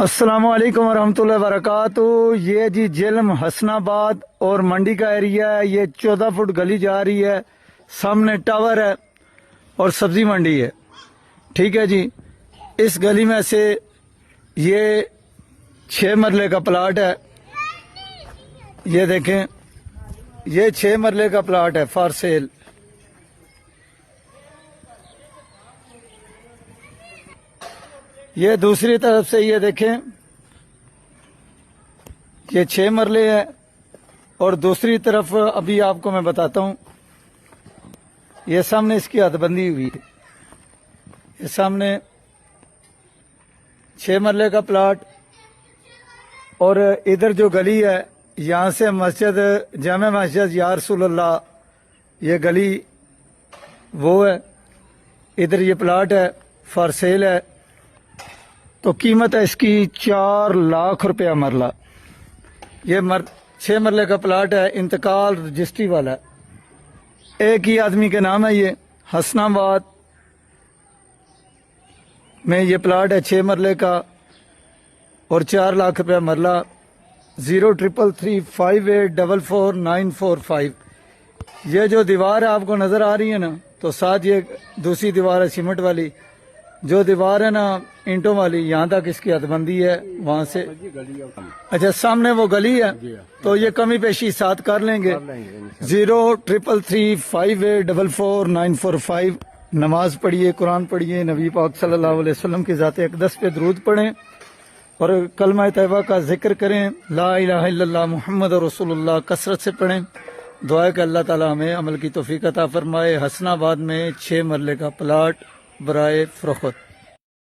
السلام علیکم ورحمۃ اللہ وبرکاتہ۔ یہ جی جلم حسن آباد اور منڈی کا ایریا ہے۔ یہ 14 فٹ گلی جا رہی ہے، سامنے ٹاور ہے اور سبزی منڈی ہے، ٹھیک ہے جی۔ اس گلی میں سے یہ 6 مرلے کا پلاٹ ہے، یہ دیکھیں، یہ 6 مرلے کا پلاٹ ہے فار سیل۔ یہ دوسری طرف سے یہ دیکھیں، یہ 6 مرلے ہے اور دوسری طرف ابھی آپ کو میں بتاتا ہوں، یہ سامنے اس کی حد بندی ہوئی ہے، یہ سامنے 6 مرلے کا پلاٹ، اور ادھر جو گلی ہے یہاں سے مسجد جامع مسجد یا رسول اللہ، یہ گلی وہ ہے، ادھر یہ پلاٹ ہے فار سیل ہے، تو قیمت ہے اس کی 4 لاکھ روپیہ مرلہ۔ یہ 6 مرلے کا پلاٹ ہے، انتقال رجسٹری والا ہے، ایک ہی آدمی کے نام ہے۔ یہ حسن آباد میں یہ پلاٹ ہے 6 مرلے کا اور 4 لاکھ روپیہ مرلہ۔ 033358444945۔ یہ جو دیوار ہے آپ کو نظر آ رہی ہے نا، تو ساتھ یہ دوسری دیوار ہے سیمنٹ والی، جو دیوار ہے نا اینٹوں والی، یہاں تک اس کی حد بندی ہے، وہاں سے اچھا سامنے وہ گلی ہے، تو یہ کمی پیشی ساتھ کر لیں گے۔ 033358444945۔ نماز پڑھیے، قرآن پڑھیے، نبی پاک صلی اللہ علیہ وسلم کی ذات اقدس پہ درود پڑھیں اور کلمہ طیبہ کا ذکر کریں، لا الہ الا اللہ محمد رسول اللہ کثرت سے پڑھیں۔ دعا ہے کہ اللہ تعالی ہمیں عمل کی توفیق عطا فرمائے۔ حسن آباد میں 6 مرلے کا پلاٹ برائے فروخت۔